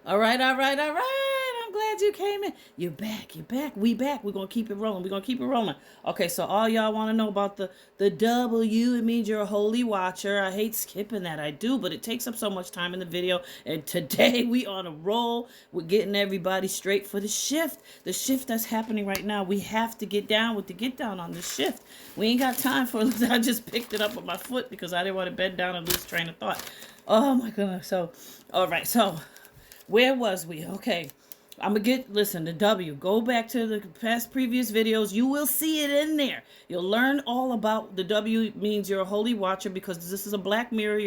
All right, all right, all right. I'm glad you came in. You're back. You're back. We back. We're gonna keep it rolling. We're gonna keep it rolling. Okay, so all y'all want to know about the W? It means you're a holy watcher. I hate skipping that. I do, but it takes up so much time in the video. And today we on a roll. We're getting everybody straight for the shift. The shift that's happening right now. We have to get down with the get down on the shift. We ain't got time for it. I just picked it up with my foot because I didn't want to bend down and lose train of thought. Oh my goodness. So, all right. So where was we? Okay. I'm going to listen, the W. Go back to the past previous videos. You will see it in there. You'll learn all about the W means you're a holy watcher because this is a black mirror.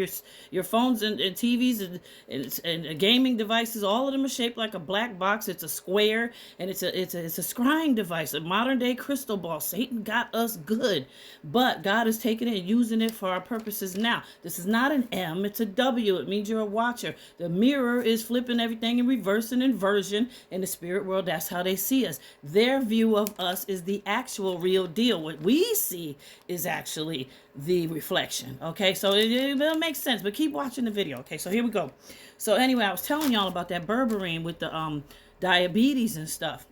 Your phones and TVs and gaming devices, all of them are shaped like a black box. It's a square and it's a scrying device, a modern day crystal ball. Satan got us good, but God is taking it and using it for our purposes now. This is not an M, it's a W. It means you're a watcher. The mirror is flipping everything in reverse and inversion. In the spirit world, that's how they see us. Their view of us is the actual real deal. What we see is actually the reflection. Okay, so it makes sense, but keep watching the video. Okay, so here we go. So anyway, I was telling y'all about that berberine with the diabetes and stuff.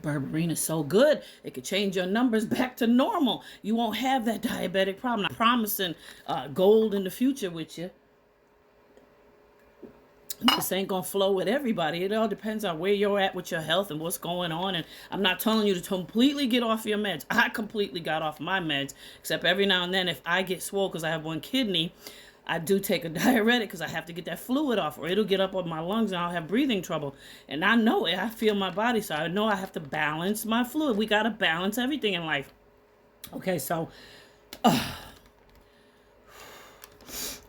Berberine is so good, it could change your numbers back to normal. You won't have that diabetic problem. I'm promising gold in the future with you. This ain't gonna flow with everybody. It all depends on where you're at with your health and what's going on. And I'm not telling you to completely get off your meds. I completely got off my meds, except every now and then if I get swole because I have one kidney, I do take a diuretic because I have to get that fluid off or it'll get up on my lungs and I'll have breathing trouble. And I know it. I feel my body, so I know I have to balance my fluid. We got to balance everything in life. Okay, so all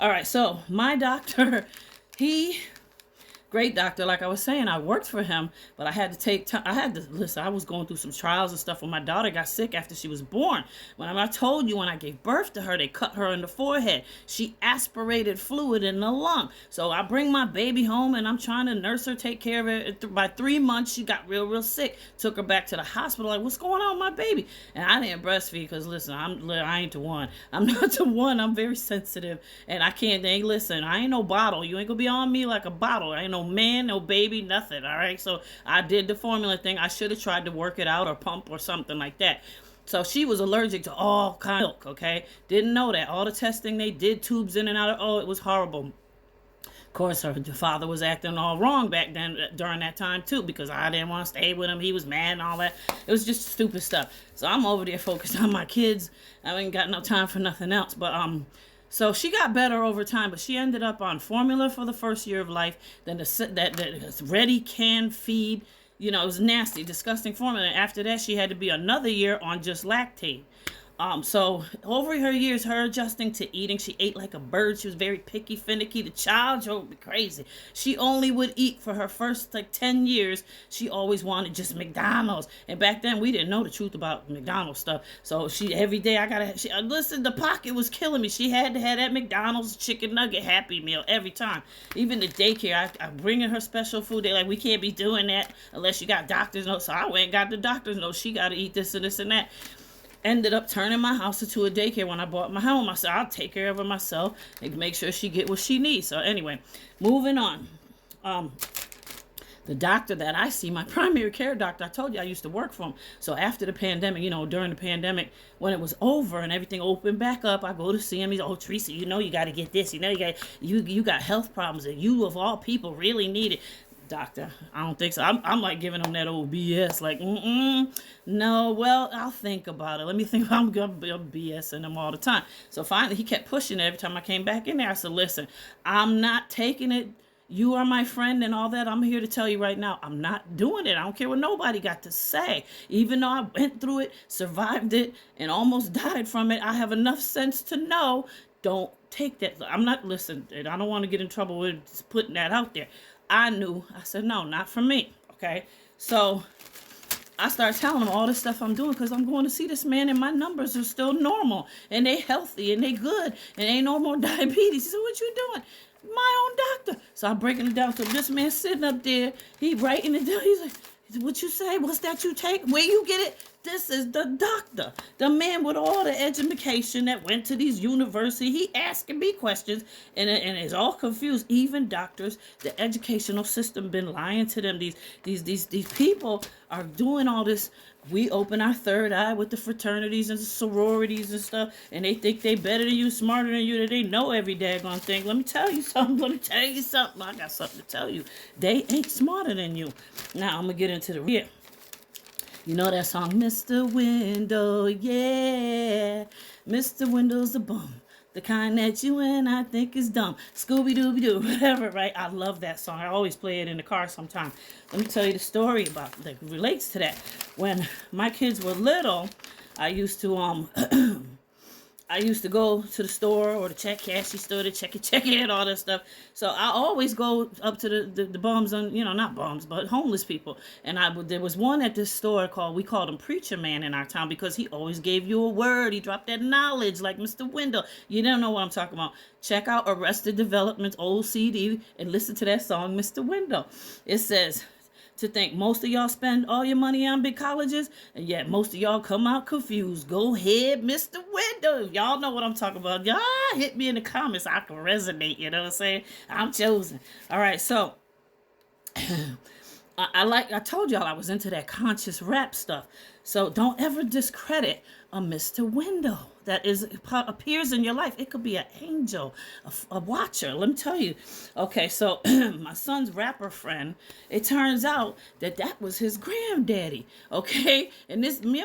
right, so my doctor, great doctor, like I was saying, I worked for him, but I had to take time. I had to listen. I was going through some trials and stuff when my daughter got sick after she was born. When I told you when I gave birth to her, they cut her in the forehead. She aspirated fluid in the lung. So I bring my baby home and I'm trying to nurse her, take care of her. By 3 months, she got real sick. Took her back to the hospital. Like, what's going on with my baby? And I didn't breastfeed because listen, I ain't the one. I'm not the one. I'm very sensitive, and I can't. Listen, I ain't no bottle. You ain't gonna be on me like a bottle. I ain't no man, no baby, nothing. All right, so I did the formula thing. I should have tried to work it out or pump or something like that. So she was allergic to all kind of milk. Okay, didn't know that. All the testing they did, tubes in and out. Oh, it was horrible. Of course, her father was acting all wrong back then during that time too, because I didn't want to stay with him. He was mad and all that. It was just stupid stuff. So I'm over there focused on my kids. I ain't got no time for nothing else. But so she got better over time, but she ended up on formula for the first year of life. Then that ready canned feed, it was nasty, disgusting formula. And after that, she had to be another year on just lactate. So over her years, her adjusting to eating, she ate like a bird. She was very picky, finicky. The child drove me crazy. She only would eat for her first 10 years. She always wanted just McDonald's. And back then we didn't know the truth about McDonald's stuff. So every day listen, the pocket was killing me. She had to have that McDonald's chicken nugget Happy Meal every time. Even the daycare, I bringing her special food. They're like, we can't be doing that unless you got doctor's notes. So I went and got the doctor's notes. She got to eat this and this and that. Ended up turning my house into a daycare when I bought my home. I said, I'll take care of her myself and make sure she get what she needs. So anyway, moving on. The doctor that I see, my primary care doctor, I told you I used to work for him. So after the pandemic, during the pandemic, when it was over and everything opened back up, I go to see him. He's, oh, Teresa, you got to get this. You got health problems that you of all people really need it. Doctor, I don't think so. I'm like giving him that old BS, like, no, well, I'll think about it. Let me think. I'm gonna be BSing him all the time. So finally, he kept pushing it every time I came back in there. I said, listen, I'm not taking it. You are my friend and all that. I'm here to tell you right now, I'm not doing it. I don't care what nobody got to say. Even though I went through it, survived it, and almost died from it, I have enough sense to know, don't take that. I'm not, listen, I don't want to get in trouble with just putting that out there. I knew. I said, no, not for me. Okay. So I started telling him all this stuff I'm doing because I'm going to see this man and my numbers are still normal and they healthy and they good and ain't no more diabetes. He said, what you doing? My own doctor. So I'm breaking it down. So this man sitting up there, he writing it down. He's like, what you say? What's that you take? Where you get it? This is the doctor, the man with all the education that went to these universities. He asking me questions, and is all confused. Even doctors, the educational system been lying to them. These people are doing all this. We open our third eye with the fraternities and the sororities and stuff, and they think they better than you, smarter than you, that they know every daggone thing. Let me tell you something. I got something to tell you. They ain't smarter than you. Now I'm gonna get into the real. You know that song, Mr. Window, yeah. Mr. Window's a bum. The kind that you and I think is dumb. Scooby-Dooby-Doo, whatever, right? I love that song. I always play it in the car sometime. Let me tell you the story about that relates to that. When my kids were little, I used to I used to go to the store or the cashier store to check it and all that stuff. So I always go up to the bums, and not bums, but homeless people. And there was one at this store we called him Preacher Man in our town, because he always gave you a word. He dropped that knowledge like Mr. Window. You don't know what I'm talking about. Check out Arrested Development's old CD and listen to that song, Mr. Window. It says, to think most of y'all spend all your money on big colleges, and yet most of y'all come out confused. Go ahead, Mr. Window. Y'all know what I'm talking about. Y'all hit me in the comments. I can resonate. You know what I'm saying? I'm chosen. All right, so I told y'all I was into that conscious rap stuff. So don't ever discredit a Mr. Window that appears in your life. It could be an angel, a watcher. Let me tell you. Okay, so my son's rapper friend, it turns out that was his granddaddy. Okay, and let me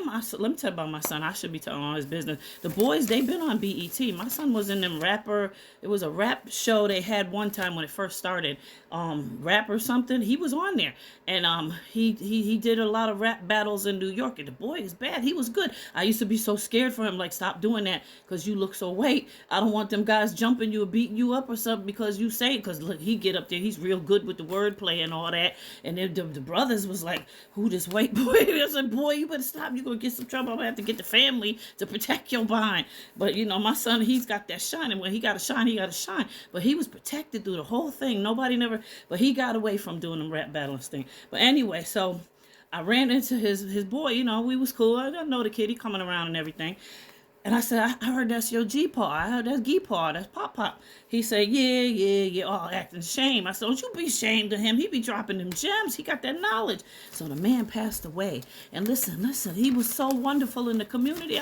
tell you about my son. I should be telling all his business. The boys, they've been on BET. My son was in them it was a rap show they had one time when it first started. Rap or something. He was on there, and he did a lot of rap battles in New York. And the boy is bad. He was good. I used to be so scared for him. Like, stop doing that because you look so white. I don't want them guys jumping you or beating you up or something because you say it. Because look, he get up there. He's real good with the wordplay and all that. And then the brothers was like, "Who this white boy?" I said, "Boy, you better stop. You're gonna get some trouble. I'm gonna have to get the family to protect your behind." But my son, he's got that shine, and when he got to shine, he got to shine. But he was protected through the whole thing. Nobody never. But he got away from doing the rap battles thing. But anyway, so I ran into his boy. We was cool. I didn't know the kid. He coming around and everything. And I said, I heard that's your G-Paw. I heard that's G-Paw. That's Pop. He said, yeah. Oh, acting shame. I said, don't you be ashamed of him. He be dropping them gems. He got that knowledge. So the man passed away. And listen, he was so wonderful in the community.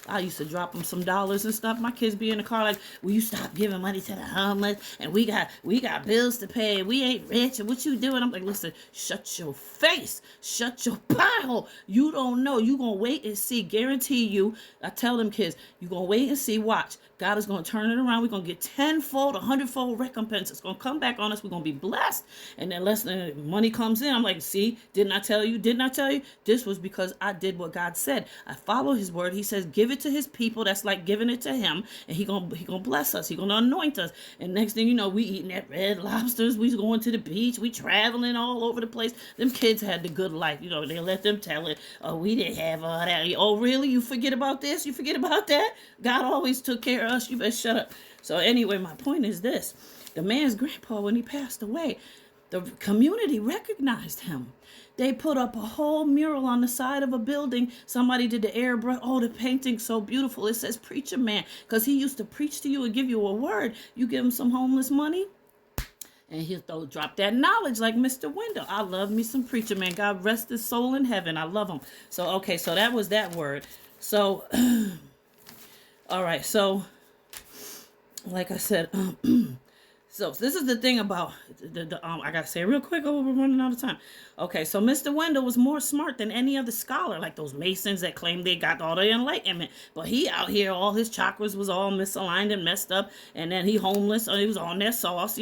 I used to drop him some dollars and stuff. My kids be in the car like, will you stop giving money to the homeless? And we got bills to pay. We ain't rich. And what you doing? I'm like, listen, shut your face. Shut your pie hole. You don't know. You going to wait and see. Guarantee you. I tell them kids, you going to wait and see. Watch. God is going to turn it around. We're going to get 10-fold, 100-fold recompense. It's going to come back on us. We're going to be blessed. And then less than money comes in. I'm like, see, didn't I tell you? Didn't I tell you? This was because I did what God said. I follow his word. He says, give it to his people. That's like giving it to him. And he gonna bless us. He going to anoint us. And next thing you know, we eating that red lobsters. We going to the beach. We traveling all over the place. Them kids had the good life. They let them tell it. Oh, we didn't have all that. Oh, really? You forget about this? You forget about that? God always took care of us. You better shut up. So anyway, my point is this. The man's grandpa, when he passed away, the community recognized him. They put up a whole mural on the side of a building. Somebody did the airbrush. Oh, the painting's so beautiful. It says Preacher Man, because he used to preach to you and give you a word. You give him some homeless money, and he'll drop that knowledge like Mr. Window. I love me some Preacher Man. God rest his soul in heaven. I love him. So, okay, so that was that word. So, all right, so like I said, so this is the thing about I gotta say it real quick. Oh, we're running out of time. Okay, so Mr. Wendell was more smart than any other scholar, like those Masons that claim they got all the enlightenment. But he out here, all his chakras was all misaligned and messed up, and then he homeless, so he was on that sauce,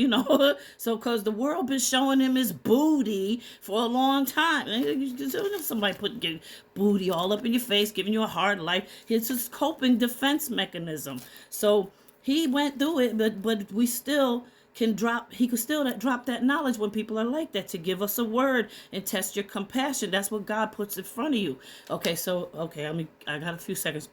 So, because the world been showing him his booty for a long time. Somebody putting booty all up in your face, giving you a hard life. It's his coping defense mechanism. So he went through it, but we still he could still drop that knowledge when people are like that, to give us a word and test your compassion. That's what God puts in front of you. Okay, I got a few seconds.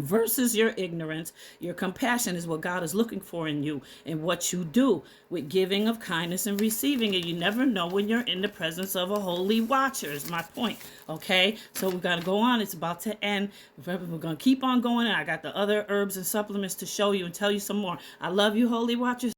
versus your ignorance. Your compassion is what God is looking for in you and what you do with giving of kindness and receiving it. You never know when you're in the presence of a holy watcher is my point. Okay, so we got to go on. It's about to end. We're going to keep on going, and I got the other herbs and supplements to show you and tell you some more. I love you, holy watchers.